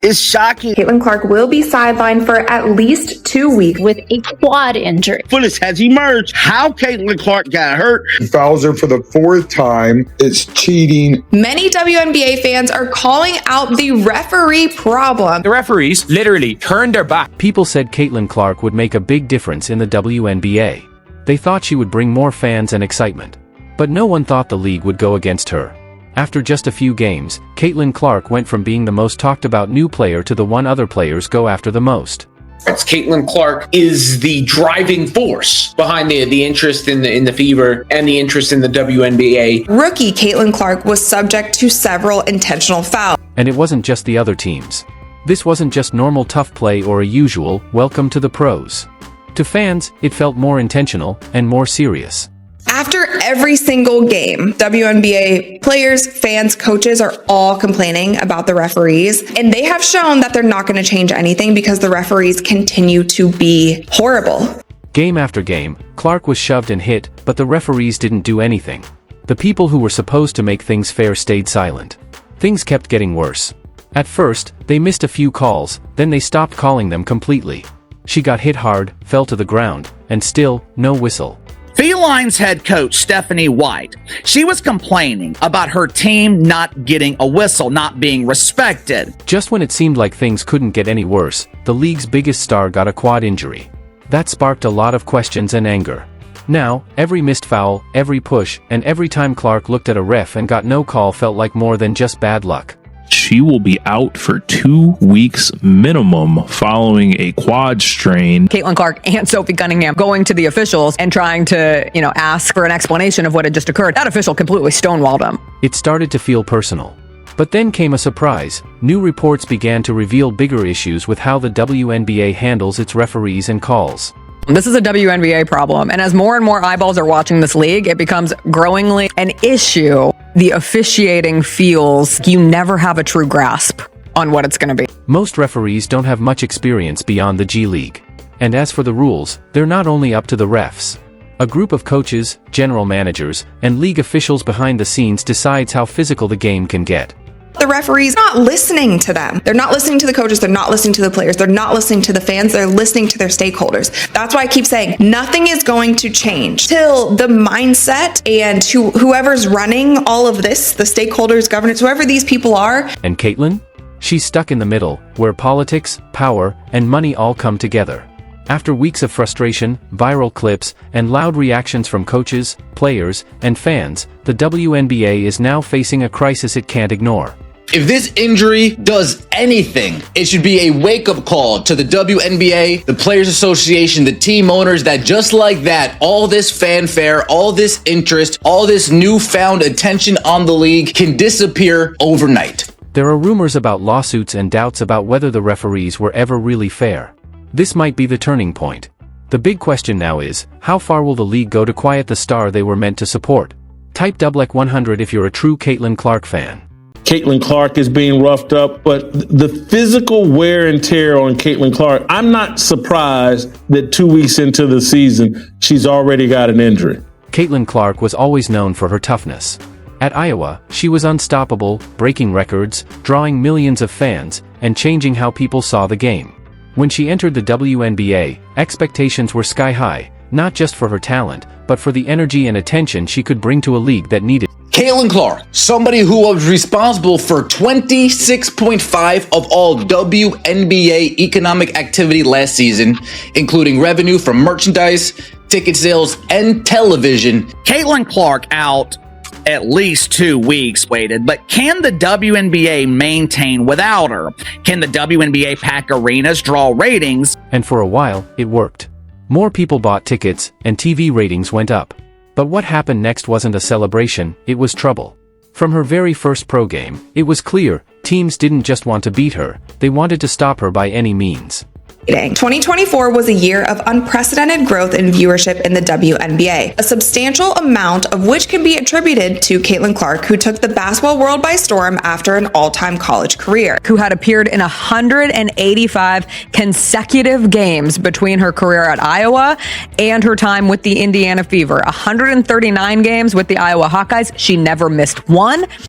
is shocking. Caitlin Clark will be sidelined for at least 2 weeks with a quad injury. Footage has emerged how Caitlin Clark got hurt. He fouls her for the 4th time. It's cheating. Many WNBA fans are calling out the referee problem. The referees literally turned their back. People said Caitlin Clark would make a big difference in the WNBA. They thought she would bring more fans and excitement. But no one thought the league would go against her. After just a few games, Caitlin Clark went from being the most talked about new player to the one other players go after the most. Caitlin Clark is the driving force behind the interest in the Fever and the interest in the WNBA. Rookie Caitlin Clark was subject to several intentional fouls. And it wasn't just the other teams. This wasn't just normal tough play or a usual welcome to the pros. To fans, it felt more intentional and more serious. After every single game, WNBA players, fans, coaches are all complaining about the referees, and they have shown that they're not going to change anything because the referees continue to be horrible. Game after game, Clark was shoved and hit, but the referees didn't do anything. The people who were supposed to make things fair stayed silent. Things kept getting worse. At first, they missed a few calls, then they stopped calling them completely. She got hit hard, fell to the ground, and still, no whistle. Felines head coach Stephanie White, she was complaining about her team not getting a whistle, not being respected. Just when it seemed like things couldn't get any worse, the league's biggest star got a quad injury. That sparked a lot of questions and anger. Now, every missed foul, every push, and every time Clark looked at a ref and got no call felt like more than just bad luck. She will be out for 2 weeks minimum following a quad strain. Caitlin Clark and Sophie Cunningham going to the officials and trying to, ask for an explanation of what had just occurred. That official completely stonewalled them. It started to feel personal. But then came a surprise. New reports began to reveal bigger issues with how the WNBA handles its referees and calls. This is a WNBA problem, and as more and more eyeballs are watching this league, it becomes growingly an issue. The officiating feels you never have a true grasp on what it's going to be. Most referees don't have much experience beyond the G League. And as for the rules, they're not only up to the refs. A group of coaches, general managers, and league officials behind the scenes decides how physical the game can get. The referees are not listening to them. They're not listening to the coaches. They're not listening to the players. They're not listening to the fans. They're listening to their stakeholders. That's why I keep saying nothing is going to change till the mindset and whoever's running all of this, the stakeholders, governance, whoever these people are. And Caitlin? She's stuck in the middle, where politics, power, and money all come together. After weeks of frustration, viral clips, and loud reactions from coaches, players, and fans, the WNBA is now facing a crisis it can't ignore. If this injury does anything, it should be a wake-up call to the WNBA, the Players Association, the team owners, that just like that, all this fanfare, all this interest, all this newfound attention on the league can disappear overnight. There are rumors about lawsuits and doubts about whether the referees were ever really fair. This might be the turning point. The big question now is, how far will the league go to quiet the star they were meant to support? Type #100 if you're a true Caitlin Clark fan. Caitlin Clark is being roughed up, but the physical wear and tear on Caitlin Clark, I'm not surprised that 2 weeks into the season, she's already got an injury. Caitlin Clark was always known for her toughness. At Iowa, she was unstoppable, breaking records, drawing millions of fans, and changing how people saw the game. When she entered the WNBA, expectations were sky high, not just for her talent, but for the energy and attention she could bring to a league that needed. Caitlin Clark, somebody who was responsible for 26.5 of all WNBA economic activity last season, including revenue from merchandise, ticket sales, and television. Caitlin Clark out at least 2 weeks waited, but can the WNBA maintain without her? Can the WNBA pack arenas, draw ratings? And for a while, it worked. More people bought tickets, and TV ratings went up. But what happened next wasn't a celebration, it was trouble. From her very first pro game, it was clear, teams didn't just want to beat her, they wanted to stop her by any means. 2024 was a year of unprecedented growth in viewership in the WNBA, a substantial amount of which can be attributed to Caitlin Clark, who took the basketball world by storm after an all-time college career. Who had appeared in 185 consecutive games between her career at Iowa and her time with the Indiana Fever. 139 games with the Iowa Hawkeyes. She never missed one.